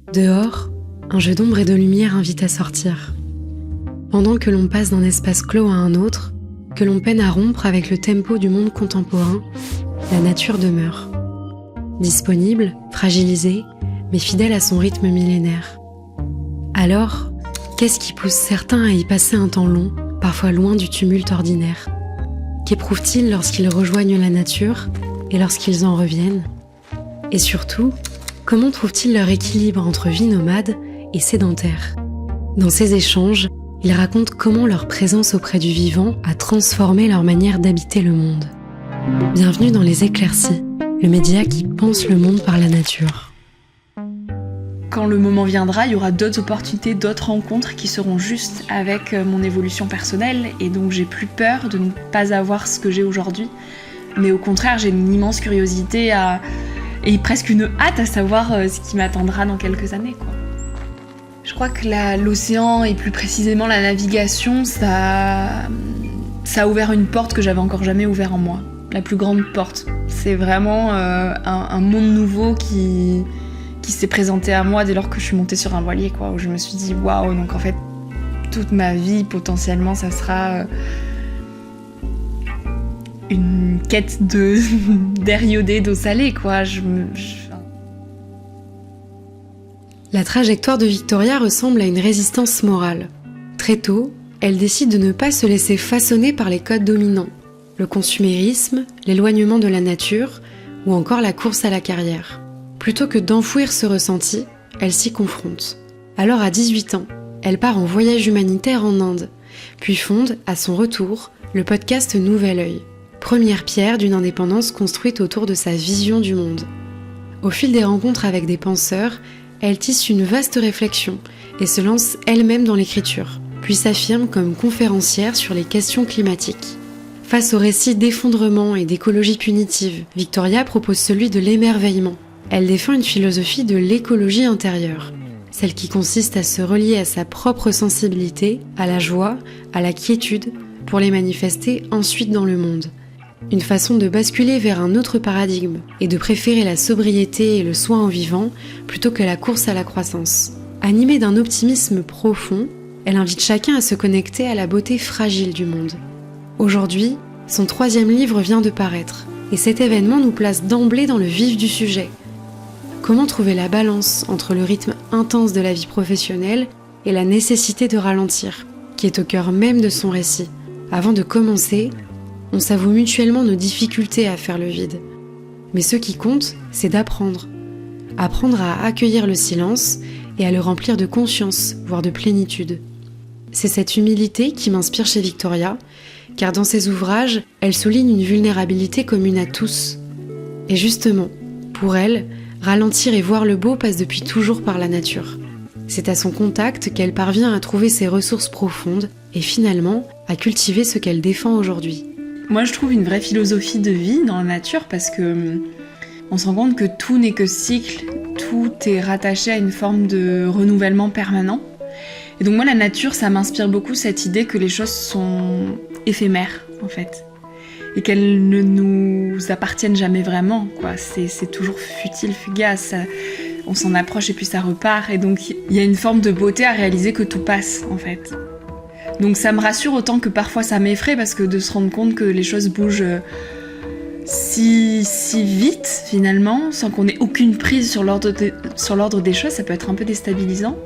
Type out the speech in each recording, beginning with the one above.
Dehors, un jeu d'ombre et de lumière invite à sortir. Pendant que l'on passe d'un espace clos à un autre, que l'on peine à rompre avec le tempo du monde contemporain, la nature demeure. Disponible, fragilisée, mais fidèle à son rythme millénaire. Alors, qu'est-ce qui pousse certains à y passer un temps long, parfois loin du tumulte ordinaire ? Qu'éprouvent-ils lorsqu'ils rejoignent la nature et lorsqu'ils en reviennent ? Et surtout, comment trouvent-ils leur équilibre entre vie nomade et sédentaire ? Dans ces échanges, ils racontent comment leur présence auprès du vivant a transformé leur manière d'habiter le monde. Bienvenue dans Les Éclaircies, le média qui pense le monde par la nature. Quand le moment viendra, il y aura d'autres opportunités, d'autres rencontres qui seront justes avec mon évolution personnelle, et donc j'ai plus peur de ne pas avoir ce que j'ai aujourd'hui. Mais au contraire, j'ai une immense curiosité et presque une hâte à savoir ce qui m'attendra dans quelques années, quoi. Je crois que l'océan, et plus précisément la navigation, ça a ouvert une porte que j'avais encore jamais ouverte en moi. La plus grande porte. C'est vraiment un monde nouveau qui s'est présenté à moi dès lors que je suis montée sur un voilier, quoi, où je me suis dit waouh, donc en fait toute ma vie potentiellement ça sera une quête d'air iodé, d'eau salée, quoi. La trajectoire de Victoria ressemble à une résistance morale. Très tôt, elle décide de ne pas se laisser façonner par les codes dominants, le consumérisme, l'éloignement de la nature ou encore la course à la carrière. Plutôt que d'enfouir ce ressenti, elle s'y confronte. Alors à 18 ans, elle part en voyage humanitaire en Inde, puis fonde, à son retour, le podcast Nouvel Œil, première pierre d'une indépendance construite autour de sa vision du monde. Au fil des rencontres avec des penseurs, elle tisse une vaste réflexion et se lance elle-même dans l'écriture, puis s'affirme comme conférencière sur les questions climatiques. Face au récit d'effondrement et d'écologie punitive, Victoria propose celui de l'émerveillement. Elle défend une philosophie de l'écologie intérieure, celle qui consiste à se relier à sa propre sensibilité, à la joie, à la quiétude, pour les manifester ensuite dans le monde. Une façon de basculer vers un autre paradigme et de préférer la sobriété et le soin au vivant plutôt que la course à la croissance. Animée d'un optimisme profond, elle invite chacun à se connecter à la beauté fragile du monde. Aujourd'hui, son 3e livre vient de paraître, et cet événement nous place d'emblée dans le vif du sujet. Comment trouver la balance entre le rythme intense de la vie professionnelle et la nécessité de ralentir, qui est au cœur même de son récit. Avant de commencer, on s'avoue mutuellement nos difficultés à faire le vide. Mais ce qui compte, c'est d'apprendre. Apprendre à accueillir le silence et à le remplir de conscience, voire de plénitude. C'est cette humilité qui m'inspire chez Victoria, car dans ses ouvrages, elle souligne une vulnérabilité commune à tous. Et justement, pour elle, ralentir et voir le beau passe depuis toujours par la nature. C'est à son contact qu'elle parvient à trouver ses ressources profondes et finalement à cultiver ce qu'elle défend aujourd'hui. Moi, je trouve une vraie philosophie de vie dans la nature parce que on se rend compte que tout n'est que cycle, tout est rattaché à une forme de renouvellement permanent. Et donc moi, la nature, ça m'inspire beaucoup cette idée que les choses sont éphémères, en fait. Et qu'elles ne nous appartiennent jamais vraiment, quoi. C'est toujours futile, fugace, on s'en approche et puis ça repart. Et donc il y a une forme de beauté à réaliser que tout passe, en fait. Donc ça me rassure autant que parfois ça m'effraie, parce que de se rendre compte que les choses bougent si vite, finalement, sans qu'on ait aucune prise sur l'ordre des choses, ça peut être un peu déstabilisant.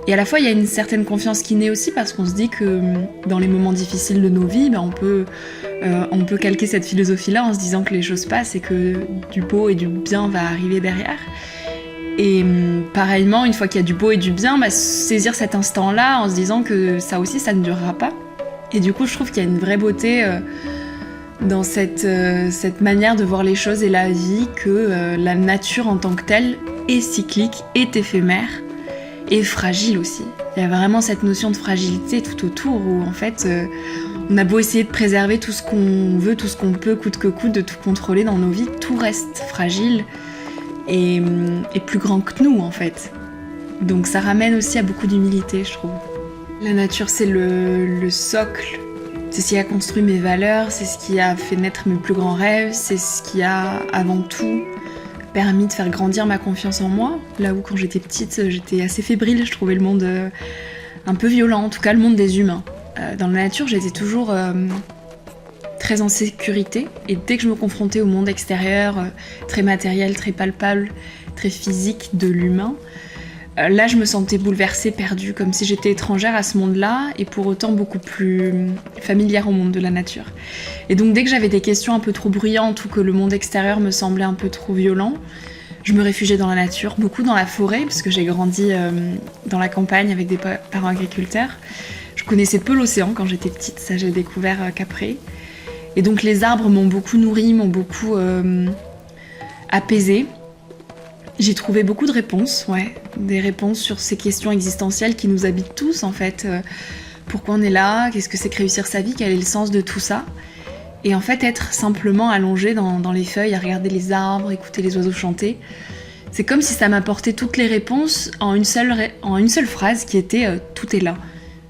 Et à la fois, il y a une certaine confiance qui naît aussi, parce qu'on se dit que dans les moments difficiles de nos vies, on peut calquer cette philosophie-là en se disant que les choses passent et que du beau et du bien va arriver derrière. Et pareillement, une fois qu'il y a du beau et du bien, saisir cet instant-là en se disant que ça aussi, ça ne durera pas. Et du coup, je trouve qu'il y a une vraie beauté dans cette manière de voir les choses et la vie, que la nature en tant que telle est cyclique, est éphémère, et fragile aussi. Il y a vraiment cette notion de fragilité tout autour, où en fait on a beau essayer de préserver tout ce qu'on veut, tout ce qu'on peut, coûte que coûte, de tout contrôler dans nos vies, tout reste fragile et plus grand que nous, en fait. Donc ça ramène aussi à beaucoup d'humilité, je trouve. La nature, c'est le socle, c'est ce qui a construit mes valeurs, c'est ce qui a fait naître mes plus grands rêves, c'est ce qui a avant tout permis de faire grandir ma confiance en moi, là où quand j'étais petite, j'étais assez fébrile, je trouvais le monde un peu violent, en tout cas le monde des humains. Dans la nature, j'étais toujours très en sécurité, et dès que je me confrontais au monde extérieur, très matériel, très palpable, très physique de l'humain, là je me sentais bouleversée, perdue, comme si j'étais étrangère à ce monde-là, et pour autant beaucoup plus familière au monde de la nature. Et donc dès que j'avais des questions un peu trop bruyantes, ou que le monde extérieur me semblait un peu trop violent, je me réfugiais dans la nature, beaucoup dans la forêt, parce que j'ai grandi dans la campagne avec des parents agriculteurs. Je connaissais peu l'océan quand j'étais petite, ça j'ai découvert qu'après. Et donc les arbres m'ont beaucoup nourrie, m'ont beaucoup apaisée. J'ai trouvé beaucoup de réponses, des réponses sur ces questions existentielles qui nous habitent tous en fait. Pourquoi on est là? Qu'est-ce que c'est que réussir sa vie? Quel est le sens de tout ça? Et en fait, être simplement allongé dans les feuilles, à regarder les arbres, écouter les oiseaux chanter, c'est comme si ça m'apportait toutes les réponses en une seule phrase qui était « tout est là ».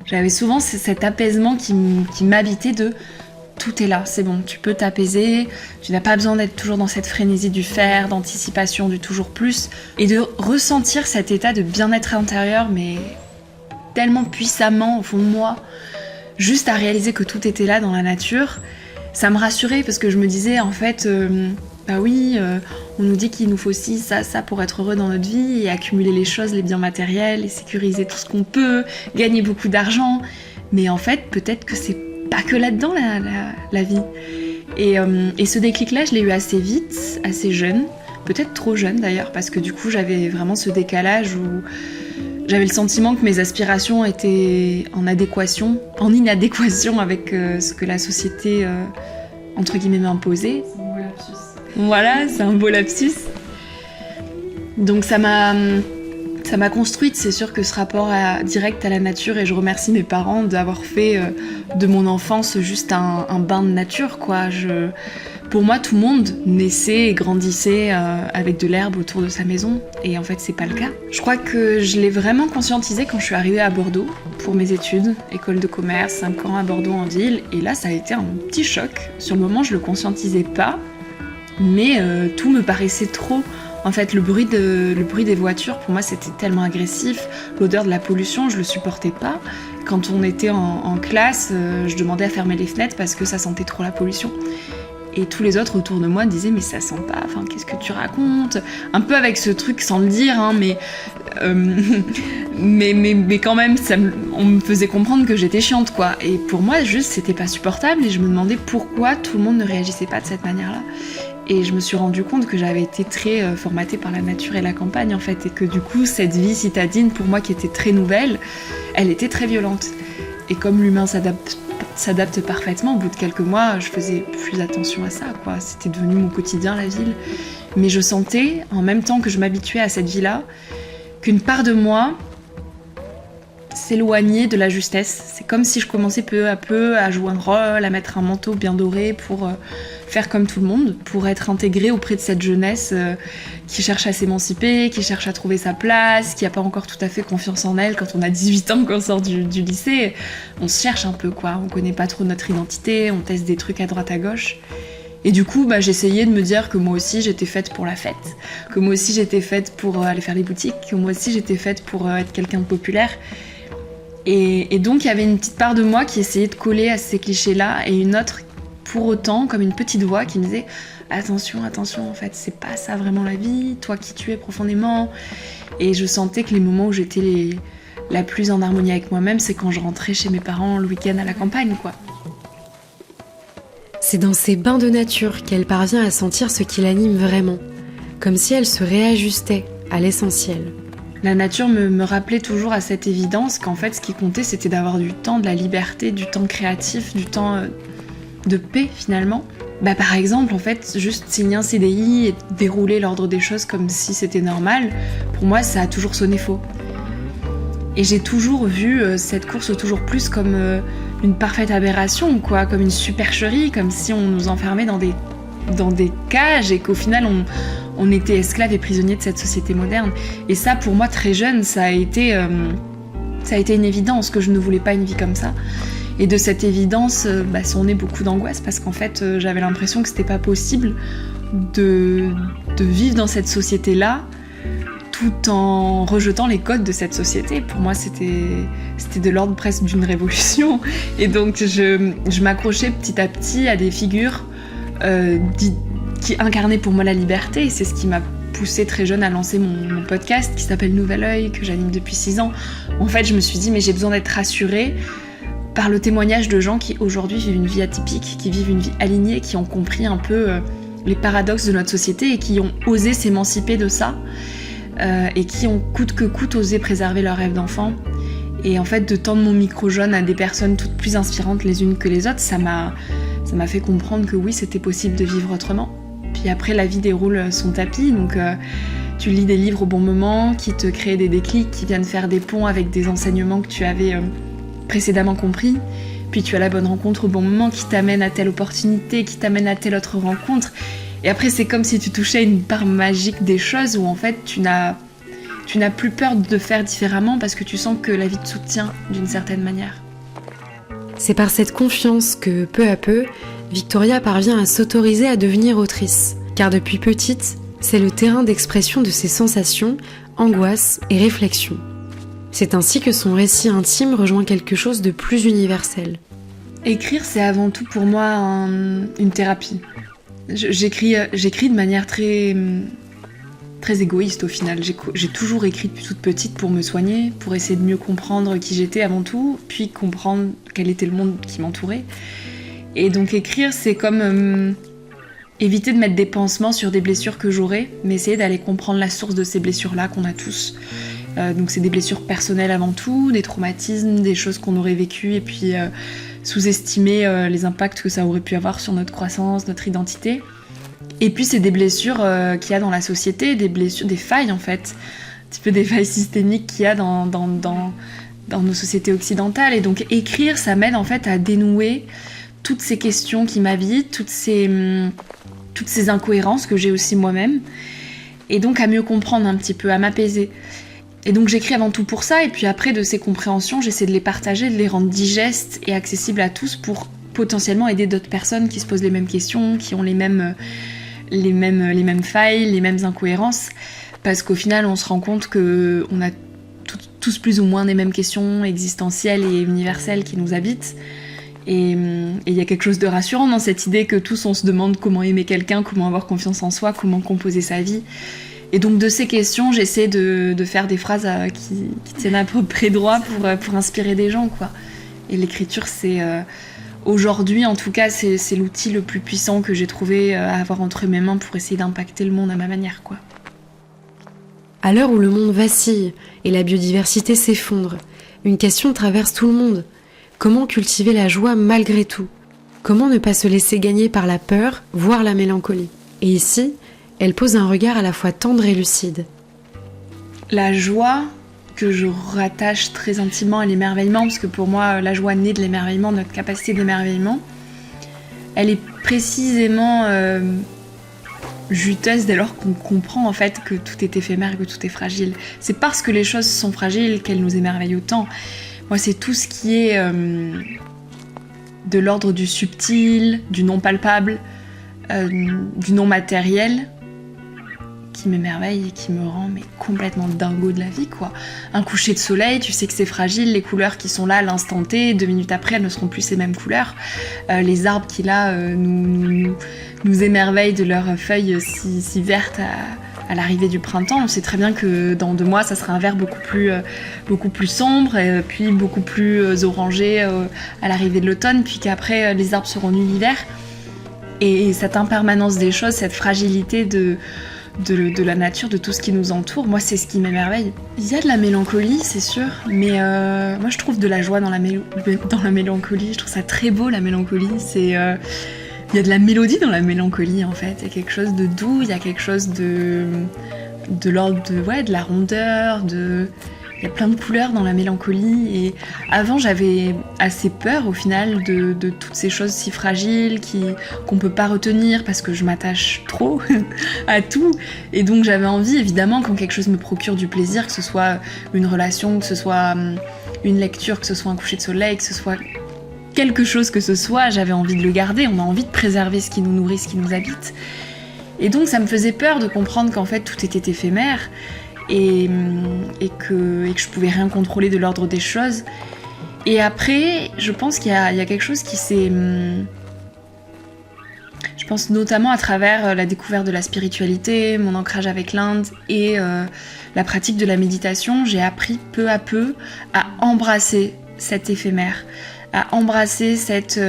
J'avais souvent cet apaisement qui m'habitait de « tout est là, c'est bon, tu peux t'apaiser, tu n'as pas besoin d'être toujours dans cette frénésie du faire, d'anticipation, du toujours plus », et de ressentir cet état de bien-être intérieur, mais tellement puissamment au fond de moi, juste à réaliser que tout était là dans la nature. Ça me rassurait parce que je me disais en fait, bah oui, on nous dit qu'il nous faut ci, ça pour être heureux dans notre vie et accumuler les choses, les biens matériels, et sécuriser tout ce qu'on peut, gagner beaucoup d'argent. Mais en fait, peut-être que c'est pas que là-dedans la vie. Et ce déclic-là, je l'ai eu assez vite, assez jeune, peut-être trop jeune d'ailleurs, parce que du coup j'avais vraiment ce décalage où j'avais le sentiment que mes aspirations étaient en inadéquation avec ce que la société, entre guillemets, m'imposait. C'est un beau lapsus. Voilà, c'est un beau lapsus. Donc ça m'a construite, c'est sûr que ce rapport direct à la nature, et je remercie mes parents d'avoir fait de mon enfance juste un bain de nature, quoi. Pour moi, tout le monde naissait et grandissait avec de l'herbe autour de sa maison, et en fait, c'est pas le cas. Je crois que je l'ai vraiment conscientisé quand je suis arrivée à Bordeaux pour mes études, école de commerce, 5 ans à Bordeaux en ville, et là, ça a été un petit choc. Sur le moment, je le conscientisais pas, mais tout me paraissait trop. En fait, le bruit des voitures, pour moi, c'était tellement agressif. L'odeur de la pollution, je le supportais pas. Quand on était en classe, je demandais à fermer les fenêtres parce que ça sentait trop la pollution. Et tous les autres autour de moi disaient « mais ça sent pas, enfin, qu'est-ce que tu racontes ?» Un peu avec ce truc sans le dire, hein, mais quand même, on me faisait comprendre que j'étais chiante, quoi. Et pour moi, juste, c'était pas supportable, et je me demandais pourquoi tout le monde ne réagissait pas de cette manière-là. Et je me suis rendu compte que j'avais été très formatée par la nature et la campagne, en fait, et que du coup, cette vie citadine, pour moi, qui était très nouvelle, elle était très violente. Et comme l'humain s'adapte parfaitement, au bout de quelques mois, je faisais plus attention à ça, quoi. C'était devenu mon quotidien, la ville. Mais je sentais, en même temps que je m'habituais à cette vie-là, qu'une part de moi s'éloignait de la justesse. C'est comme si je commençais peu à peu à jouer un rôle, à mettre un manteau bien doré pour faire comme tout le monde, pour être intégrée auprès de cette jeunesse qui cherche à s'émanciper, qui cherche à trouver sa place, qui n'a pas encore tout à fait confiance en elle quand on a 18 ans, qu'on sort du lycée. On se cherche un peu, quoi. On connaît pas trop notre identité, on teste des trucs à droite à gauche. Et du coup, j'essayais de me dire que moi aussi j'étais faite pour la fête, que moi aussi j'étais faite pour aller faire les boutiques, que moi aussi j'étais faite pour être quelqu'un de populaire. Et donc il y avait une petite part de moi qui essayait de coller à ces clichés-là, et une autre, pour autant, comme une petite voix qui me disait « Attention, en fait, c'est pas ça vraiment la vie, toi qui tu es profondément. » Et je sentais que les moments où j'étais la plus en harmonie avec moi-même, c'est quand je rentrais chez mes parents le week-end à la campagne, quoi. C'est dans ces bains de nature qu'elle parvient à sentir ce qui l'anime vraiment, comme si elle se réajustait à l'essentiel. La nature me rappelait toujours à cette évidence qu'en fait, ce qui comptait, c'était d'avoir du temps, de la liberté, du temps créatif, du temps de paix, finalement. Par exemple, en fait, juste signer un CDI et dérouler l'ordre des choses comme si c'était normal, pour moi, ça a toujours sonné faux. Et j'ai toujours vu cette course au toujours plus comme une parfaite aberration, quoi, comme une supercherie, comme si on nous enfermait dans des cages et qu'au final, on était esclaves et prisonniers de cette société moderne. Et ça, pour moi, très jeune, ça a été une évidence que je ne voulais pas une vie comme ça. Et de cette évidence, sont nées beaucoup d'angoisse parce qu'en fait, j'avais l'impression que c'était pas possible de vivre dans cette société-là tout en rejetant les codes de cette société. Pour moi, c'était de l'ordre presque d'une révolution. Et donc, je m'accrochais petit à petit à des figures qui incarnaient pour moi la liberté. Et c'est ce qui m'a poussée très jeune à lancer mon podcast qui s'appelle Nouvel Oeil, que j'anime depuis 6 ans. En fait, je me suis dit, mais j'ai besoin d'être rassurée par le témoignage de gens qui aujourd'hui vivent une vie atypique, qui vivent une vie alignée, qui ont compris un peu les paradoxes de notre société et qui ont osé s'émanciper de ça. Et qui ont coûte que coûte osé préserver leur rêve d'enfant. Et en fait, de tendre mon micro jaune à des personnes toutes plus inspirantes les unes que les autres, ça m'a fait comprendre que oui, c'était possible de vivre autrement. Puis après, la vie déroule son tapis, donc tu lis des livres au bon moment, qui te créent des déclics, qui viennent faire des ponts avec des enseignements que tu avais précédemment compris. Puis tu as la bonne rencontre au bon moment, qui t'amène à telle opportunité, qui t'amène à telle autre rencontre. Et après, c'est comme si tu touchais une part magique des choses où en fait, tu n'as plus peur de faire différemment parce que tu sens que la vie te soutient d'une certaine manière. C'est par cette confiance que, peu à peu, Victoria parvient à s'autoriser à devenir autrice. Car depuis petite, c'est le terrain d'expression de ses sensations, angoisses et réflexions. C'est ainsi que son récit intime rejoint quelque chose de plus universel. Écrire, c'est avant tout pour moi une thérapie. J'écris de manière très égoïste au final. J'ai toujours écrit depuis toute petite pour me soigner, pour essayer de mieux comprendre qui j'étais avant tout, puis comprendre quel était le monde qui m'entourait. Et donc écrire, c'est comme éviter de mettre des pansements sur des blessures que j'aurais, mais essayer d'aller comprendre la source de ces blessures-là qu'on a tous. Donc c'est des blessures personnelles avant tout, des traumatismes, des choses qu'on aurait vécues, et puis sous-estimer les impacts que ça aurait pu avoir sur notre croissance, notre identité. Et puis c'est des blessures qu'il y a dans la société, des blessures, des failles en fait, un petit peu des failles systémiques qu'il y a dans nos sociétés occidentales. Et donc écrire, ça m'aide en fait à dénouer toutes ces questions qui m'habitent, toutes ces incohérences que j'ai aussi moi-même, et donc à mieux comprendre un petit peu, à m'apaiser. Et donc j'écris avant tout pour ça, et puis après de ces compréhensions, j'essaie de les partager, de les rendre digestes et accessibles à tous pour potentiellement aider d'autres personnes qui se posent les mêmes questions, qui ont les mêmes failles, les mêmes incohérences, parce qu'au final on se rend compte qu'on a tous plus ou moins les mêmes questions existentielles et universelles qui nous habitent. Et il y a quelque chose de rassurant dans cette idée que tous on se demande comment aimer quelqu'un, comment avoir confiance en soi, comment composer sa vie. Et donc de ces questions, j'essaie de faire des phrases qui tiennent à peu près droit pour inspirer des gens, quoi. Et l'écriture, c'est aujourd'hui, en tout cas, c'est l'outil le plus puissant que j'ai trouvé à avoir entre mes mains pour essayer d'impacter le monde à ma manière, quoi. À l'heure où le monde vacille et la biodiversité s'effondre, une question traverse tout le monde. Comment cultiver la joie malgré tout ? Comment ne pas se laisser gagner par la peur, voire la mélancolie ? Et ici, elle pose un regard à la fois tendre et lucide. La joie, que je rattache très intimement à l'émerveillement, parce que pour moi, la joie naît de l'émerveillement, notre capacité d'émerveillement, elle est précisément juteuse dès lors qu'on comprend en fait que tout est éphémère, que tout est fragile. C'est parce que les choses sont fragiles qu'elles nous émerveillent autant. Moi, c'est tout ce qui est de l'ordre du subtil, du non palpable, du non matériel, qui m'émerveille et qui me rend complètement dingo de la vie, quoi. Un coucher de soleil, tu sais que c'est fragile, les couleurs qui sont là à l'instant T, 2 minutes après, elles ne seront plus ces mêmes couleurs. Les arbres qui, là, nous émerveillent de leurs feuilles si vertes à l'arrivée du printemps. On sait très bien que dans 2 mois, ça sera un vert beaucoup plus sombre, et puis beaucoup plus orangé à l'arrivée de l'automne, puis qu'après, les arbres seront nus l'hiver. Et cette impermanence des choses, cette fragilité de la nature, de tout ce qui nous entoure, moi c'est ce qui m'émerveille. Il y a de la mélancolie, c'est sûr, mais moi je trouve de la joie dans la mélancolie. Je trouve ça très beau, la mélancolie. Il y a de la mélodie dans la mélancolie en fait. Il y a quelque chose de doux, il y a quelque chose de l'ordre de la rondeur, il y a plein de couleurs dans la mélancolie. Et avant, j'avais assez peur au final de toutes ces choses si fragiles qu'on peut pas retenir parce que je m'attache trop à tout. Et donc j'avais envie, évidemment, quand quelque chose me procure du plaisir, que ce soit une relation, que ce soit une lecture, que ce soit un coucher de soleil, que ce soit quelque chose que ce soit, j'avais envie de le garder. On a envie de préserver ce qui nous nourrit, ce qui nous habite. Et donc ça me faisait peur de comprendre qu'en fait tout était éphémère et que je pouvais rien contrôler de l'ordre des choses. Et après, je pense qu'il y a quelque chose qui s'est... Je pense notamment à travers la découverte de la spiritualité, mon ancrage avec l'Inde et la pratique de la méditation, j'ai appris peu à peu à embrasser cet éphémère, à embrasser cette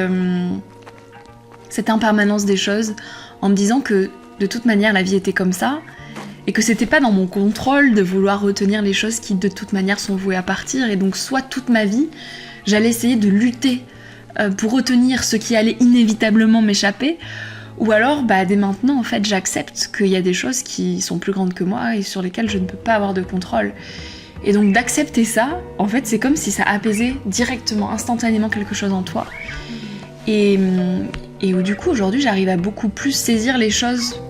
impermanence des choses, en me disant que de toute manière la vie était comme ça, et que c'était pas dans mon contrôle de vouloir retenir les choses qui de toute manière sont vouées à partir, et donc soit toute ma vie, j'allais essayer de lutter pour retenir ce qui allait inévitablement m'échapper, ou alors dès maintenant en fait j'accepte qu'il y a des choses qui sont plus grandes que moi et sur lesquelles je ne peux pas avoir de contrôle. Et donc d'accepter ça, en fait c'est comme si ça apaisait directement, instantanément quelque chose en toi. Et où du coup aujourd'hui j'arrive à beaucoup plus saisir les choses.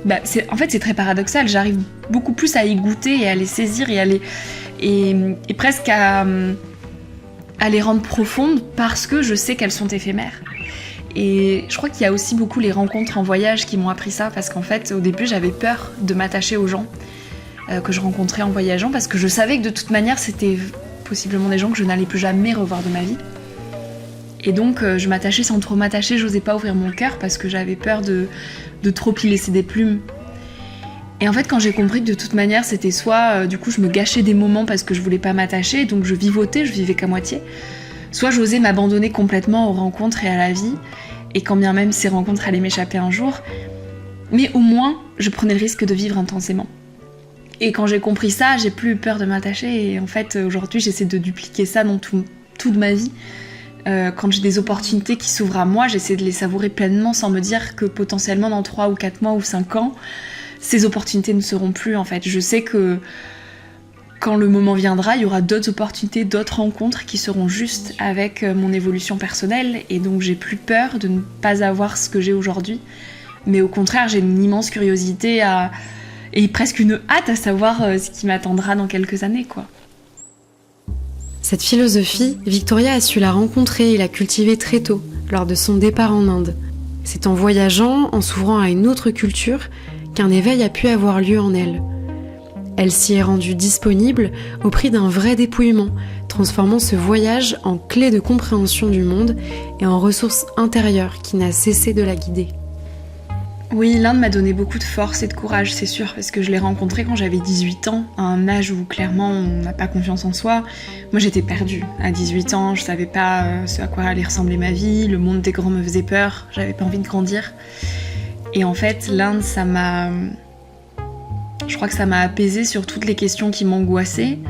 En fait c'est très paradoxal, j'arrive beaucoup plus à y goûter et à les saisir et presque à les rendre profondes parce que je sais qu'elles sont éphémères. Et je crois qu'il y a aussi beaucoup les rencontres en voyage qui m'ont appris ça, parce qu'en fait au début j'avais peur de m'attacher aux gens que je rencontrais en voyageant, parce que je savais que de toute manière c'était possiblement des gens que je n'allais plus jamais revoir de ma vie. Et donc je m'attachais sans trop m'attacher, j'osais pas ouvrir mon cœur parce que j'avais peur de trop y laisser des plumes. Et en fait quand j'ai compris que de toute manière c'était soit du coup je me gâchais des moments parce que je voulais pas m'attacher, donc je vivotais, je vivais qu'à moitié, soit j'osais m'abandonner complètement aux rencontres et à la vie, et quand bien même ces rencontres allaient m'échapper un jour, mais au moins je prenais le risque de vivre intensément. Et quand j'ai compris ça, j'ai plus eu peur de m'attacher, et en fait aujourd'hui j'essaie de dupliquer ça dans toute ma vie. Quand j'ai des opportunités qui s'ouvrent à moi, j'essaie de les savourer pleinement sans me dire que potentiellement dans 3 ou 4 mois ou 5 ans, ces opportunités ne seront plus en fait. Je sais que quand le moment viendra, il y aura d'autres opportunités, d'autres rencontres qui seront justes avec mon évolution personnelle, et donc j'ai plus peur de ne pas avoir ce que j'ai aujourd'hui. Mais au contraire, j'ai une immense curiosité et presque une hâte à savoir ce qui m'attendra dans quelques années, quoi. Cette philosophie, Victoria a su la rencontrer et la cultiver très tôt, lors de son départ en Inde. C'est en voyageant, en s'ouvrant à une autre culture, qu'un éveil a pu avoir lieu en elle. Elle s'y est rendue disponible au prix d'un vrai dépouillement, transformant ce voyage en clé de compréhension du monde et en ressource intérieure qui n'a cessé de la guider. Oui, l'Inde m'a donné beaucoup de force et de courage, c'est sûr, parce que je l'ai rencontrée quand j'avais 18 ans, à un âge où clairement on n'a pas confiance en soi. Moi j'étais perdue. À 18 ans, je savais pas ce à quoi allait ressembler ma vie, le monde des grands me faisait peur, j'avais pas envie de grandir. Et en fait, l'Inde, je crois que ça m'a apaisée sur toutes les questions qui m'angoissaient,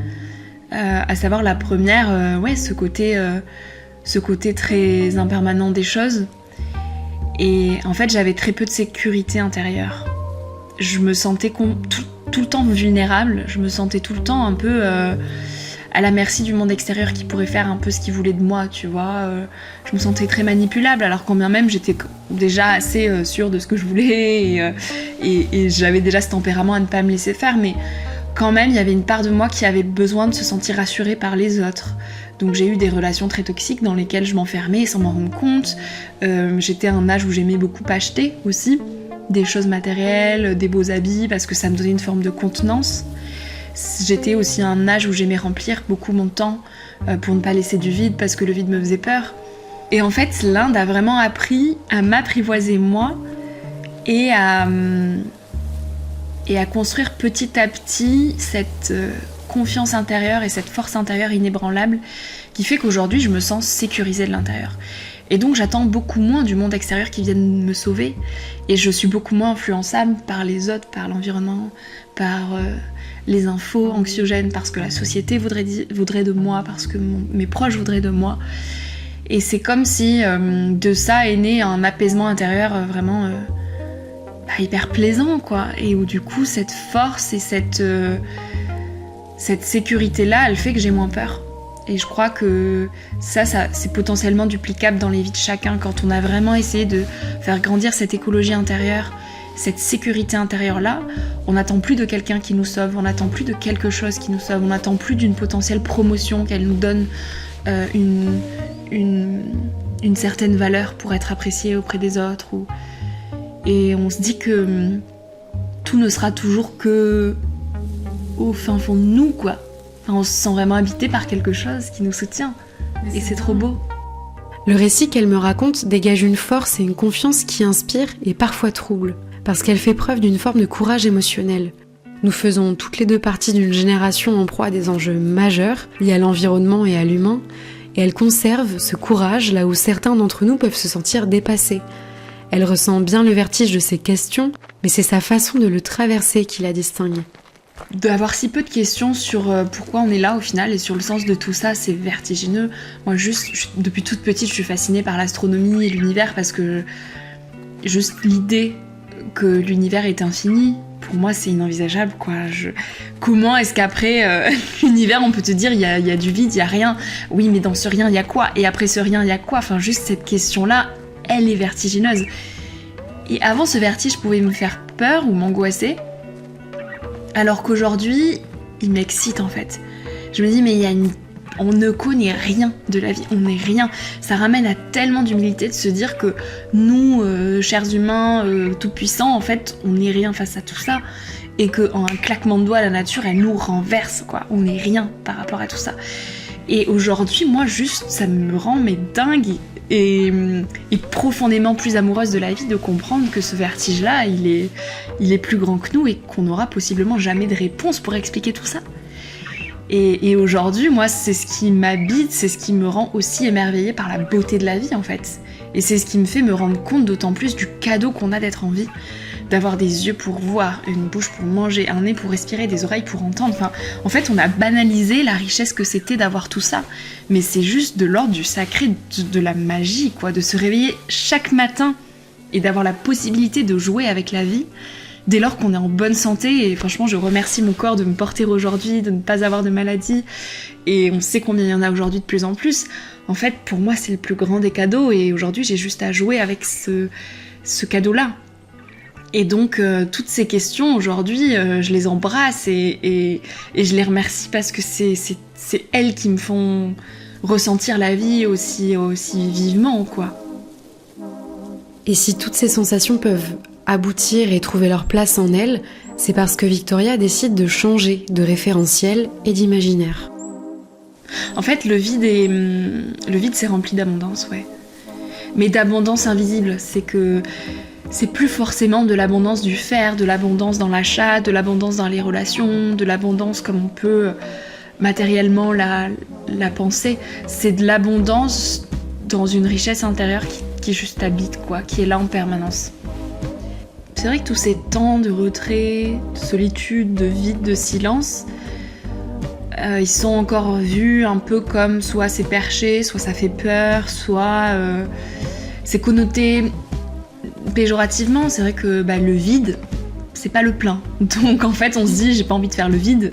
à savoir la première, ce côté très impermanent des choses. Et en fait, j'avais très peu de sécurité intérieure. Je me sentais tout le temps vulnérable, je me sentais tout le temps un peu à la merci du monde extérieur qui pourrait faire un peu ce qu'il voulait de moi, tu vois. Je me sentais très manipulable, alors quand bien même j'étais déjà assez sûre de ce que je voulais et j'avais déjà ce tempérament à ne pas me laisser faire, mais quand même il y avait une part de moi qui avait besoin de se sentir rassurée par les autres. Donc j'ai eu des relations très toxiques dans lesquelles je m'enfermais sans m'en rendre compte. J'étais à un âge où j'aimais beaucoup acheter aussi, des choses matérielles, des beaux habits, parce que ça me donnait une forme de contenance. J'étais aussi à un âge où j'aimais remplir beaucoup mon temps pour ne pas laisser du vide, parce que le vide me faisait peur. Et en fait, l'Inde a vraiment appris à m'apprivoiser moi et à construire petit à petit cette confiance intérieure et cette force intérieure inébranlable qui fait qu'aujourd'hui je me sens sécurisée de l'intérieur. Et donc j'attends beaucoup moins du monde extérieur qui vienne me sauver, et je suis beaucoup moins influençable par les autres, par l'environnement, par les infos anxiogènes, parce que la société voudrait de moi, parce que mes proches voudraient de moi. Et c'est comme si de ça est né un apaisement intérieur vraiment hyper plaisant, quoi. Et où du coup cette force et cette sécurité-là, elle fait que j'ai moins peur. Et je crois que ça c'est potentiellement duplicable dans les vies de chacun, quand on a vraiment essayé de faire grandir cette écologie intérieure, cette sécurité intérieure-là. On n'attend plus de quelqu'un qui nous sauve, on n'attend plus de quelque chose qui nous sauve, on n'attend plus d'une potentielle promotion, qu'elle nous donne une certaine valeur pour être appréciée auprès des autres. Et on se dit que tout ne sera toujours que au fin fond de nous, quoi. Enfin, on se sent vraiment habité par quelque chose qui nous soutient. Et c'est trop beau. Le récit qu'elle me raconte dégage une force et une confiance qui inspirent et parfois troublent, parce qu'elle fait preuve d'une forme de courage émotionnel. Nous faisons toutes les deux partie d'une génération en proie à des enjeux majeurs liés à l'environnement et à l'humain, et elle conserve ce courage là où certains d'entre nous peuvent se sentir dépassés. Elle ressent bien le vertige de ces questions, mais c'est sa façon de le traverser qui la distingue. D'avoir si peu de questions sur pourquoi on est là au final et sur le sens de tout ça, c'est vertigineux. Moi, depuis toute petite, je suis fascinée par l'astronomie et l'univers parce que juste l'idée que l'univers est infini, pour moi, c'est inenvisageable, quoi. Comment est-ce qu'après l'univers, on peut te dire il y a du vide, il y a rien. Oui, mais dans ce rien, il y a quoi? Et après ce rien, il y a quoi? Enfin, juste cette question-là, elle est vertigineuse. Et avant, ce vertige pouvait me faire peur ou m'angoisser. Alors qu'aujourd'hui, il m'excite en fait. Je me dis, mais on ne connaît rien de la vie, on n'est rien. Ça ramène à tellement d'humilité de se dire que nous, chers humains, tout-puissants, en fait, on n'est rien face à tout ça. Et qu'en un claquement de doigts, la nature, elle nous renverse, quoi. On n'est rien par rapport à tout ça. Et aujourd'hui, moi, juste, ça me rend dingue et profondément plus amoureuse de la vie de comprendre que ce vertige-là, il est plus grand que nous et qu'on n'aura possiblement jamais de réponse pour expliquer tout ça. Et aujourd'hui, moi, c'est ce qui m'habite, c'est ce qui me rend aussi émerveillée par la beauté de la vie, en fait. Et c'est ce qui me fait me rendre compte d'autant plus du cadeau qu'on a d'être en vie, d'avoir des yeux pour voir, une bouche pour manger, un nez pour respirer, des oreilles pour entendre. Enfin, en fait, on a banalisé la richesse que c'était d'avoir tout ça. Mais c'est juste de l'ordre du sacré, de la magie, quoi, de se réveiller chaque matin et d'avoir la possibilité de jouer avec la vie dès lors qu'on est en bonne santé. Et franchement, je remercie mon corps de me porter aujourd'hui, de ne pas avoir de maladie. Et on sait combien il y en a aujourd'hui de plus en plus. En fait, pour moi, c'est le plus grand des cadeaux. Et aujourd'hui, j'ai juste à jouer avec ce cadeau-là. Et donc, toutes ces questions, aujourd'hui, je les embrasse et je les remercie parce que c'est elles qui me font ressentir la vie aussi vivement, quoi. Et si toutes ces sensations peuvent aboutir et trouver leur place en elle, c'est parce que Victoria décide de changer de référentiel et d'imaginaire. En fait, le vide s'est rempli d'abondance, ouais. Mais d'abondance invisible, c'est que c'est plus forcément de l'abondance du faire, de l'abondance dans l'achat, de l'abondance dans les relations, de l'abondance comme on peut matériellement la penser. C'est de l'abondance dans une richesse intérieure qui juste habite, quoi, qui est là en permanence. C'est vrai que tous ces temps de retrait, de solitude, de vide, de silence, ils sont encore vus un peu comme soit c'est perché, soit ça fait peur, soit c'est connoté péjorativement. C'est vrai que le vide, c'est pas le plein. Donc en fait on se dit j'ai pas envie de faire le vide.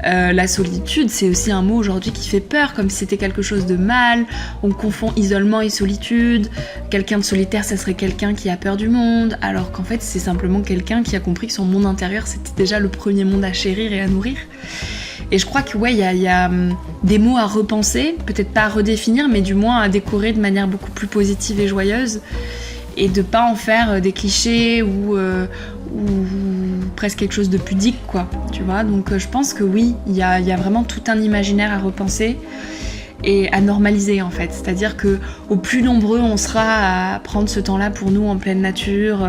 La solitude, c'est aussi un mot aujourd'hui qui fait peur, comme si c'était quelque chose de mal. On confond isolement et solitude. Quelqu'un de solitaire, ça serait quelqu'un qui a peur du monde, alors qu'en fait c'est simplement quelqu'un qui a compris que son monde intérieur c'était déjà le premier monde à chérir et à nourrir. Et je crois que ouais, il y a des mots à repenser, peut-être pas à redéfinir, mais du moins à décorer de manière beaucoup plus positive et joyeuse, et de pas en faire des clichés ou presque quelque chose de pudique, quoi, tu vois. Donc je pense que oui, il y a vraiment tout un imaginaire à repenser et à normaliser, en fait. C'est-à-dire que au plus nombreux on sera à prendre ce temps-là pour nous en pleine nature,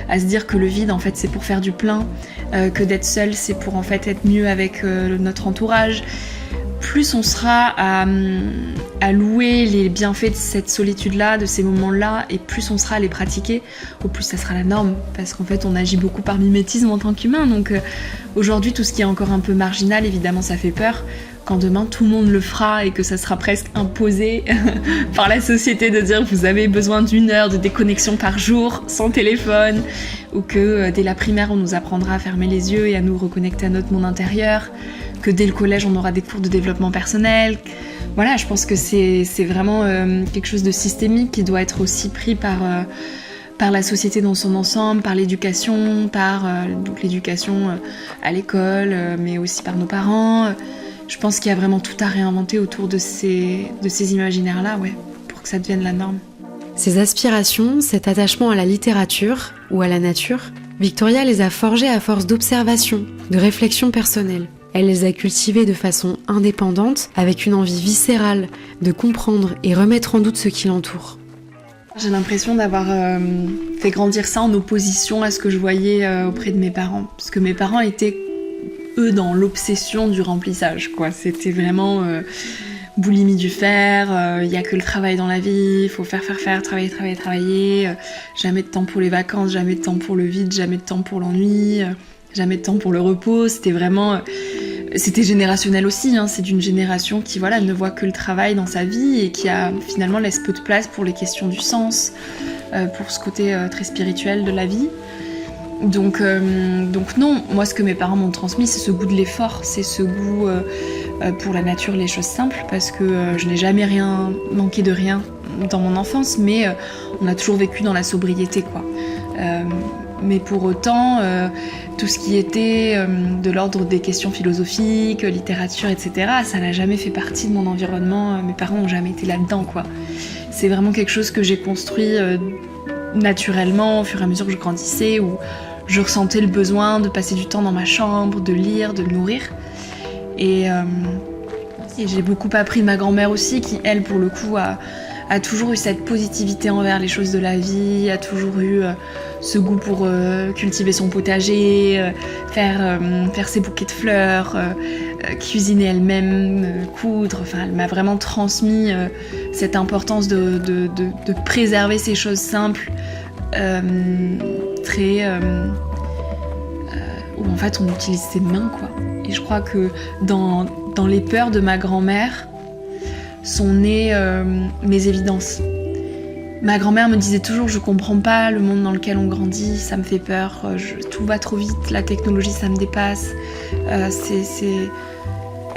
à se dire que le vide, en fait, c'est pour faire du plein, que d'être seul, c'est pour en fait être mieux avec notre entourage. Plus on sera à louer les bienfaits de cette solitude-là, de ces moments-là, et plus on sera à les pratiquer, au plus ça sera la norme, parce qu'en fait on agit beaucoup par mimétisme en tant qu'humain. Donc aujourd'hui, tout ce qui est encore un peu marginal, évidemment ça fait peur, quand demain tout le monde le fera et que ça sera presque imposé par la société de dire vous avez besoin d'1 heure de déconnexion par jour sans téléphone, ou que dès la primaire on nous apprendra à fermer les yeux et à nous reconnecter à notre monde intérieur, que dès le collège on aura des cours de développement personnel. Voilà, je pense que c'est vraiment quelque chose de systémique qui doit être aussi pris par la société dans son ensemble, par l'éducation, donc l'éducation à l'école, mais aussi par nos parents. Je pense qu'il y a vraiment tout à réinventer autour de ces imaginaires-là, ouais, pour que ça devienne la norme. Ces aspirations, cet attachement à la littérature ou à la nature, Victoria les a forgées à force d'observation, de réflexion personnelle. Elle les a cultivées de façon indépendante, avec une envie viscérale de comprendre et remettre en doute ce qui l'entoure. J'ai l'impression d'avoir fait grandir ça en opposition à ce que je voyais auprès de mes parents. Parce que mes parents étaient, eux, dans l'obsession du remplissage, quoi. C'était vraiment boulimie du faire, y a que le travail dans la vie, il faut faire, travailler, jamais de temps pour les vacances, jamais de temps pour le vide, jamais de temps pour l'ennui, jamais de temps pour le repos. C'était vraiment... C'était générationnel aussi, hein. C'est d'une génération qui ne voit que le travail dans sa vie et qui finalement laisse peu de place pour les questions du sens, pour ce côté très spirituel de la vie. Donc non, moi ce que mes parents m'ont transmis, c'est ce goût de l'effort, c'est ce goût pour la nature, les choses simples, parce que je n'ai jamais manqué de rien dans mon enfance, mais on a toujours vécu dans la sobriété, quoi. Mais pour autant, tout ce qui était de l'ordre des questions philosophiques, littérature, etc., ça n'a jamais fait partie de mon environnement. Mes parents n'ont jamais été là-dedans, quoi. C'est vraiment quelque chose que j'ai construit naturellement au fur et à mesure que je grandissais, où je ressentais le besoin de passer du temps dans ma chambre, de lire, de me nourrir. Et j'ai beaucoup appris de ma grand-mère aussi, qui, elle, pour le coup, a toujours eu cette positivité envers les choses de la vie, a toujours eu ce goût pour cultiver son potager, faire ses bouquets de fleurs, cuisiner elle-même, coudre. Enfin, elle m'a vraiment transmis cette importance de préserver ces choses simples, où en fait on utilise ses mains, quoi. Et je crois que dans les peurs de ma grand-mère sont nées mes évidences. Ma grand-mère me disait toujours: je comprends pas le monde dans lequel on grandit, ça me fait peur, tout va trop vite, la technologie ça me dépasse.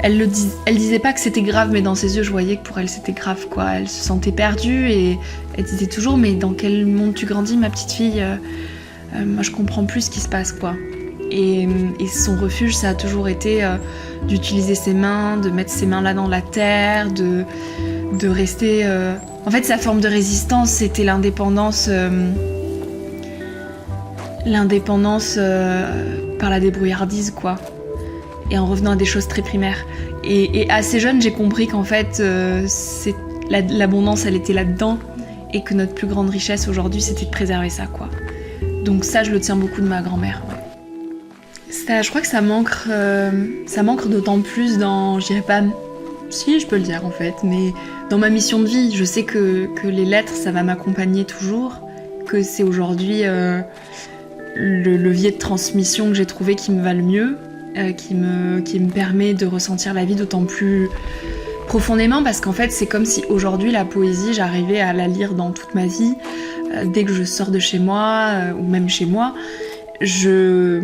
Elle disait pas que c'était grave, mais dans ses yeux je voyais que pour elle c'était grave, quoi. Elle se sentait perdue et elle disait toujours: mais dans quel monde tu grandis, ma petite fille? Moi je comprends plus ce qui se passe, quoi. Et son refuge, ça a toujours été d'utiliser ses mains, de mettre ses mains là dans la terre, de rester... En fait, sa forme de résistance, c'était l'indépendance par la débrouillardise, quoi. Et en revenant à des choses très primaires. Et assez jeune, j'ai compris qu'en fait, l'abondance, elle était là-dedans, et que notre plus grande richesse aujourd'hui, c'était de préserver ça, quoi. Donc ça, je le tiens beaucoup de ma grand-mère, ouais. Ça, je crois que ça manque d'autant plus dans, je dirais pas, si je peux le dire en fait, mais dans ma mission de vie. Je sais que les lettres, ça va m'accompagner toujours, que c'est aujourd'hui le levier de transmission que j'ai trouvé qui me va le mieux, qui me permet de ressentir la vie d'autant plus profondément, parce qu'en fait c'est comme si aujourd'hui la poésie, j'arrivais à la lire dans toute ma vie, dès que je sors de chez moi, ou même chez moi, je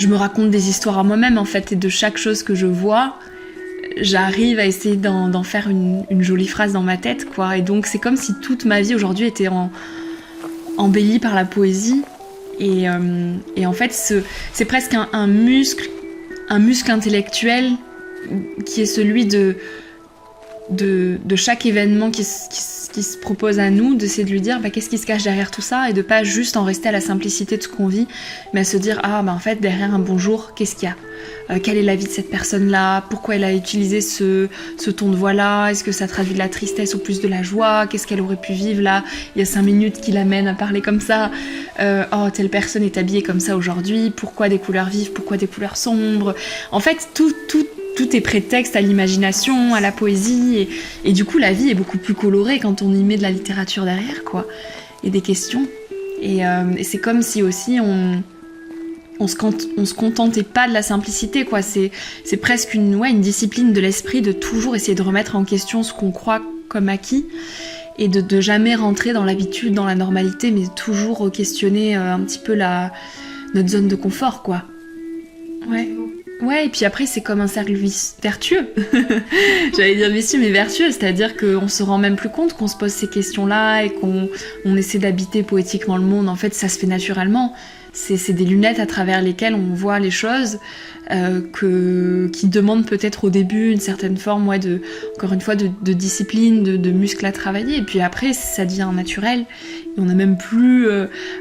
me raconte des histoires à moi-même, en fait, et de chaque chose que je vois, j'arrive à essayer d'en faire une jolie phrase dans ma tête, quoi. Et donc c'est comme si toute ma vie aujourd'hui était embellie par la poésie. Et en fait, c'est presque un muscle intellectuel qui est celui de chaque événement qui se propose à nous, d'essayer de lui dire qu'est-ce qui se cache derrière tout ça, et de pas juste en rester à la simplicité de ce qu'on vit, mais à se dire en fait derrière un bonjour, qu'est-ce qu'il y a, quelle est la vie de cette personne-là, pourquoi elle a utilisé ce ton de voix-là, est-ce que ça traduit de la tristesse ou plus de la joie, qu'est-ce qu'elle aurait pu vivre là, il y a 5 minutes qui l'amène à parler comme ça, telle personne est habillée comme ça aujourd'hui, pourquoi des couleurs vives, pourquoi des couleurs sombres. En fait tout est prétexte à l'imagination, à la poésie, et du coup la vie est beaucoup plus colorée quand on y met de la littérature derrière, quoi, et des questions. Et c'est comme si aussi on se contentait pas de la simplicité, quoi. C'est presque une discipline de l'esprit de toujours essayer de remettre en question ce qu'on croit comme acquis, et de jamais rentrer dans l'habitude, dans la normalité, mais toujours questionner un petit peu notre zone de confort, quoi. Ouais, et puis après, c'est comme un cercle vertueux. J'allais dire vicieux, mais vertueux, c'est-à-dire qu'on se rend même plus compte qu'on se pose ces questions-là et qu'on essaie d'habiter poétiquement le monde. En fait, ça se fait naturellement. C'est des lunettes à travers lesquelles on voit les choses, qui demandent peut-être au début une certaine forme, encore une fois, de discipline, de muscles à travailler. Et puis après, ça devient naturel. Et on n'a même plus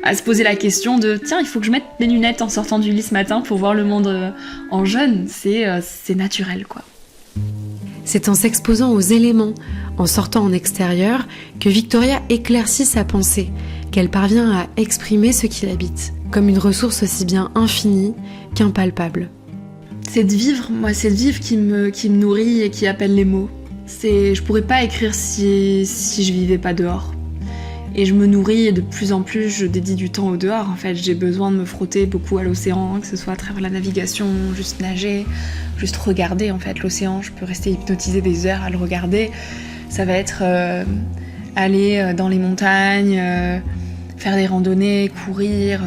à se poser la question de « Tiens, il faut que je mette mes lunettes en sortant du lit ce matin pour voir le monde en jaune ». C'est naturel, quoi. C'est en s'exposant aux éléments, en sortant en extérieur, que Victoria éclaircit sa pensée, qu'elle parvient à exprimer ce qui l'habite, comme une ressource aussi bien infinie qu'impalpable. C'est de vivre qui me nourrit et qui appelle les mots. Je pourrais pas écrire si je vivais pas dehors. Et je me nourris et de plus en plus je dédie du temps au dehors. En fait, j'ai besoin de me frotter beaucoup à l'océan, que ce soit à travers la navigation, juste nager, juste regarder en fait l'océan. Je peux rester hypnotisée des heures à le regarder. Ça va être aller dans les montagnes, faire des randonnées, courir.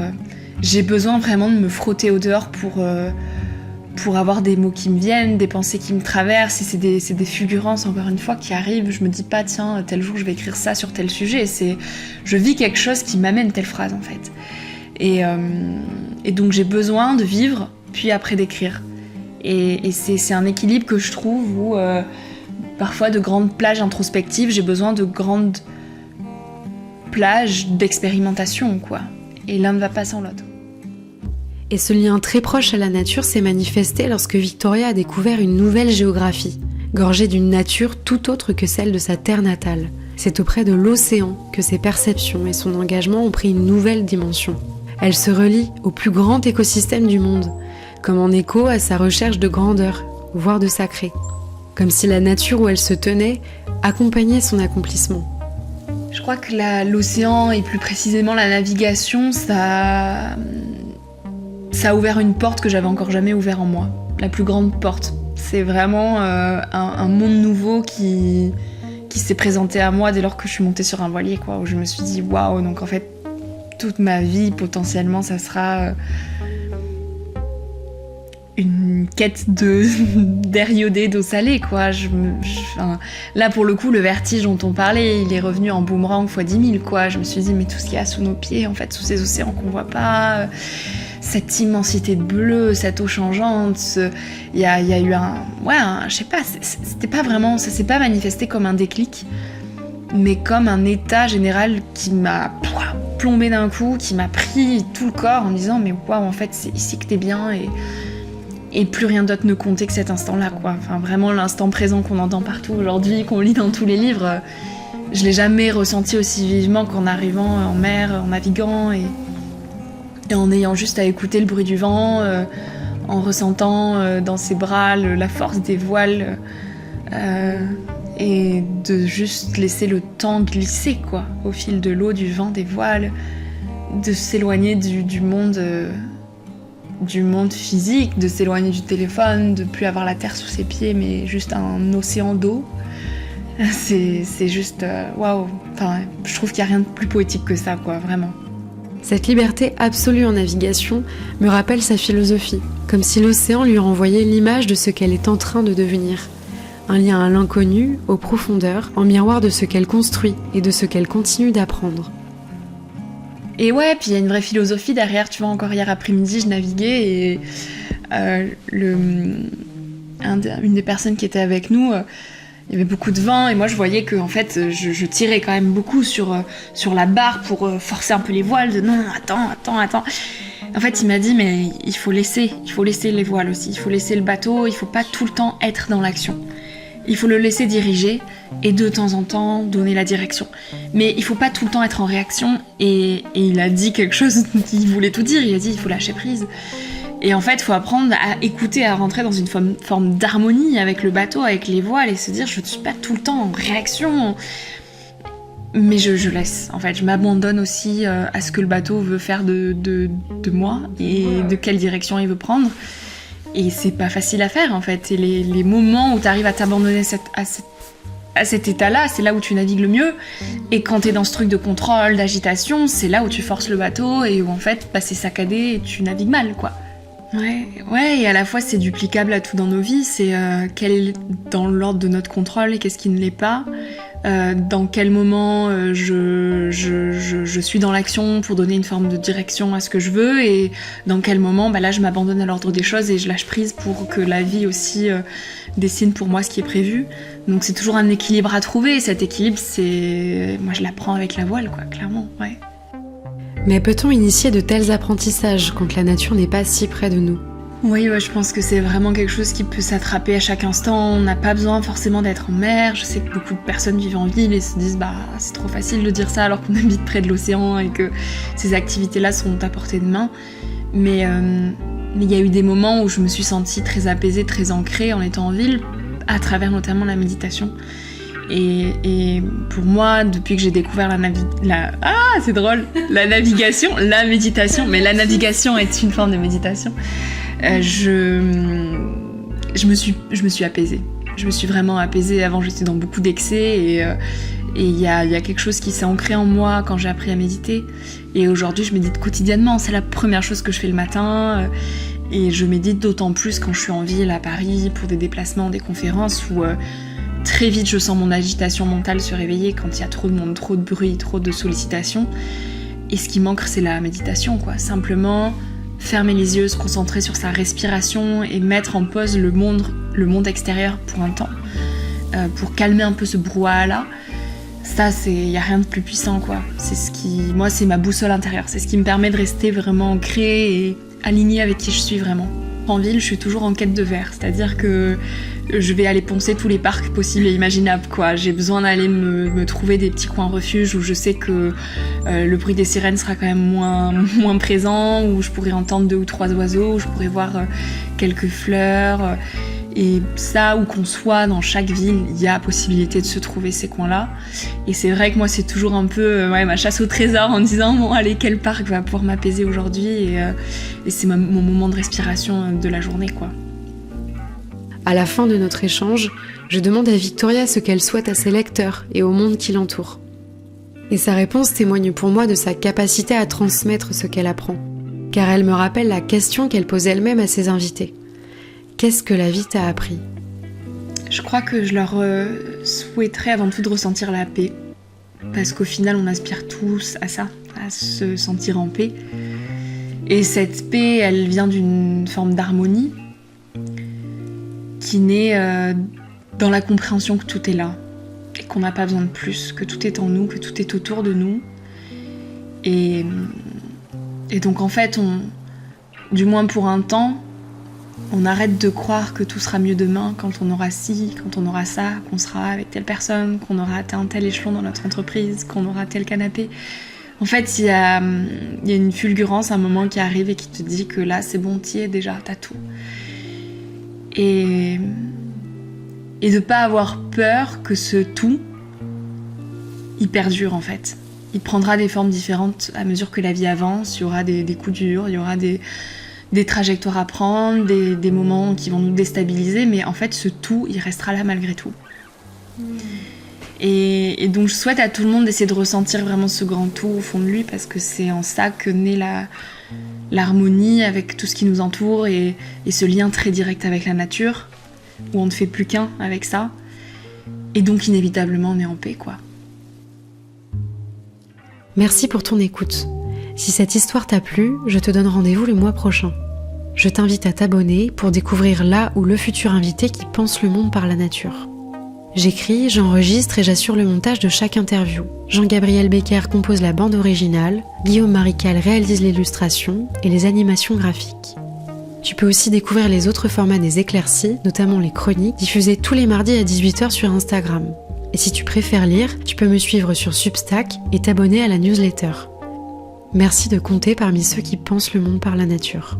J'ai besoin vraiment de me frotter au dehors pour avoir des mots qui me viennent, des pensées qui me traversent. Et c'est des fulgurances, encore une fois, qui arrivent. Je me dis pas, tiens, tel jour, je vais écrire ça sur tel sujet. Je vis quelque chose qui m'amène telle phrase, en fait. Et donc, j'ai besoin de vivre, puis après d'écrire. Et c'est un équilibre que je trouve où, parfois, de grandes plages introspectives, j'ai besoin de grandes plages d'expérimentation, quoi. Et l'un ne va pas sans l'autre. Et ce lien très proche à la nature s'est manifesté lorsque Victoria a découvert une nouvelle géographie, gorgée d'une nature tout autre que celle de sa terre natale. C'est auprès de l'océan que ses perceptions et son engagement ont pris une nouvelle dimension. Elle se relie au plus grand écosystème du monde, comme en écho à sa recherche de grandeur, voire de sacré. Comme si la nature où elle se tenait accompagnait son accomplissement. Je crois que l'océan, et plus précisément la navigation, ça a ouvert une porte que j'avais encore jamais ouverte en moi. La plus grande porte. C'est vraiment un monde nouveau qui s'est présenté à moi dès lors que je suis montée sur un voilier, quoi, où je me suis dit waouh, donc en fait toute ma vie potentiellement ça sera une quête d'air iodé, d'eau salée, quoi. Là pour le coup le vertige dont on parlait, il est revenu en boomerang x 10 000, quoi. Je me suis dit mais tout ce qu'il y a sous nos pieds, en fait, sous ces océans qu'on voit pas, cette immensité de bleu, cette eau changeante, il y a eu je sais pas, c'était pas vraiment, ça s'est pas manifesté comme un déclic, mais comme un état général qui m'a plombé d'un coup, qui m'a pris tout le corps en me disant mais waouh, en fait c'est ici que t'es bien, et plus rien d'autre ne comptait que cet instant-là, quoi. Enfin vraiment l'instant présent qu'on entend partout aujourd'hui, qu'on lit dans tous les livres, je l'ai jamais ressenti aussi vivement qu'en arrivant en mer, en naviguant et en ayant juste à écouter le bruit du vent, en ressentant dans ses bras la force des voiles, et de juste laisser le temps glisser, quoi, au fil de l'eau, du vent, des voiles, de s'éloigner du monde physique, de s'éloigner du téléphone, de plus avoir la terre sous ses pieds, mais juste un océan d'eau. C'est juste waouh. Enfin, je trouve qu'il n'y a rien de plus poétique que ça, quoi, vraiment. Cette liberté absolue en navigation me rappelle sa philosophie, comme si l'océan lui renvoyait l'image de ce qu'elle est en train de devenir. Un lien à l'inconnu, aux profondeurs, en miroir de ce qu'elle construit et de ce qu'elle continue d'apprendre. Et ouais, puis il y a une vraie philosophie derrière. Tu vois, encore hier après-midi, je naviguais et une des personnes qui était avec nous, il y avait beaucoup de vent et moi je voyais que en fait je tirais quand même beaucoup sur la barre pour forcer un peu les voiles, de non, attends. En fait il m'a dit mais il faut laisser les voiles aussi, il faut laisser le bateau, il faut pas tout le temps être dans l'action. Il faut le laisser diriger et de temps en temps donner la direction. Mais il faut pas tout le temps être en réaction, et il a dit quelque chose, il voulait tout dire, il a dit il faut lâcher prise. Et en fait, il faut apprendre à écouter, à rentrer dans une forme d'harmonie avec le bateau, avec les voiles, et se dire je ne suis pas tout le temps en réaction, mais je laisse. En fait, je m'abandonne aussi à ce que le bateau veut faire de moi et de quelle direction il veut prendre. Et c'est pas facile à faire, en fait. Et les moments où tu arrives à t'abandonner à cet état-là, c'est là où tu navigues le mieux. Et quand t'es dans ce truc de contrôle, d'agitation, c'est là où tu forces le bateau et où en fait, c'est saccadé et tu navigues mal, quoi. Ouais, et à la fois c'est duplicable à tout dans nos vies, c'est quel est dans l'ordre de notre contrôle et qu'est-ce qui ne l'est pas, dans quel moment je suis dans l'action pour donner une forme de direction à ce que je veux, et dans quel moment là je m'abandonne à l'ordre des choses et je lâche prise pour que la vie aussi dessine pour moi ce qui est prévu. Donc c'est toujours un équilibre à trouver, et cet équilibre, moi je l'apprends avec la voile, quoi, clairement, ouais. Mais peut-on initier de tels apprentissages quand la nature n'est pas si près de nous ? Oui, je pense que c'est vraiment quelque chose qui peut s'attraper à chaque instant. On n'a pas besoin forcément d'être en mer. Je sais que beaucoup de personnes vivent en ville et se disent c'est trop facile de dire ça alors qu'on habite près de l'océan et que ces activités-là sont à portée de main. Mais il y a eu des moments où je me suis sentie très apaisée, très ancrée en étant en ville, à travers notamment la méditation. Et pour moi, depuis que j'ai découvert la navigation, la méditation, mais la navigation est une forme de méditation. Je me suis apaisée. Je me suis vraiment apaisée. Avant, j'étais dans beaucoup d'excès et il y a quelque chose qui s'est ancré en moi quand j'ai appris à méditer. Et aujourd'hui, je médite quotidiennement. C'est la première chose que je fais le matin. Et je médite d'autant plus quand je suis en ville, à Paris, pour des déplacements, des conférences, où très vite, je sens mon agitation mentale se réveiller quand il y a trop de monde, trop de bruit, trop de sollicitations. Et ce qui manque, c'est la méditation, quoi. Simplement fermer les yeux, se concentrer sur sa respiration et mettre en pause le monde extérieur pour un temps, pour calmer un peu ce brouhaha-là. Ça, il n'y a rien de plus puissant, quoi. Moi, c'est ma boussole intérieure. C'est ce qui me permet de rester vraiment ancrée et alignée avec qui je suis vraiment. En ville, je suis toujours en quête de verre, c'est-à-dire que je vais aller poncer tous les parcs possibles et imaginables, quoi. J'ai besoin d'aller me trouver des petits coins refuges où je sais que le bruit des sirènes sera quand même moins présent, où je pourrais entendre 2 ou 3 oiseaux, où je pourrais voir quelques fleurs. Et ça, où qu'on soit dans chaque ville, il y a possibilité de se trouver ces coins-là. Et c'est vrai que moi, c'est toujours un peu ma chasse au trésor en me disant allez, quel parc va pouvoir m'apaiser aujourd'hui, et c'est mon moment de respiration de la journée, quoi. À la fin de notre échange, je demande à Victoria ce qu'elle souhaite à ses lecteurs et au monde qui l'entoure. Et sa réponse témoigne pour moi de sa capacité à transmettre ce qu'elle apprend, car elle me rappelle la question qu'elle pose elle-même à ses invités. Qu'est-ce que la vie t'a appris ? Je crois que je leur souhaiterais avant tout de ressentir la paix, parce qu'au final on aspire tous à ça, à se sentir en paix. Et cette paix, elle vient d'une forme d'harmonie qui naît dans la compréhension que tout est là, et qu'on n'a pas besoin de plus, que tout est en nous, que tout est autour de nous. Et donc en fait, du moins pour un temps, on arrête de croire que tout sera mieux demain quand on aura ci, quand on aura ça, qu'on sera avec telle personne, qu'on aura atteint tel échelon dans notre entreprise, qu'on aura tel canapé. En fait, il y a une fulgurance, un moment qui arrive et qui te dit que là, c'est bon, t'y es déjà, t'as tout. Et de pas avoir peur que ce tout, il perdure en fait. Il prendra des formes différentes à mesure que la vie avance. Il y aura des coups durs, il y aura des trajectoires à prendre, des moments qui vont nous déstabiliser, mais en fait ce tout, il restera là malgré tout. Et donc je souhaite à tout le monde d'essayer de ressentir vraiment ce grand tout au fond de lui, parce que c'est en ça que naît l'harmonie avec tout ce qui nous entoure, et ce lien très direct avec la nature, où on ne fait plus qu'un avec ça, et donc inévitablement on est en paix, quoi. Merci pour ton écoute. Si cette histoire t'a plu, je te donne rendez-vous le mois prochain. Je t'invite à t'abonner pour découvrir là ou le futur invité qui pense le monde par la nature. J'écris, j'enregistre et j'assure le montage de chaque interview. Jean-Gabriel Becker compose la bande originale, Guillaume Marical réalise l'illustration et les animations graphiques. Tu peux aussi découvrir les autres formats des éclaircies, notamment les chroniques, diffusées tous les mardis à 18h sur Instagram. Et si tu préfères lire, tu peux me suivre sur Substack et t'abonner à la newsletter. Merci de compter parmi ceux qui pensent le monde par la nature.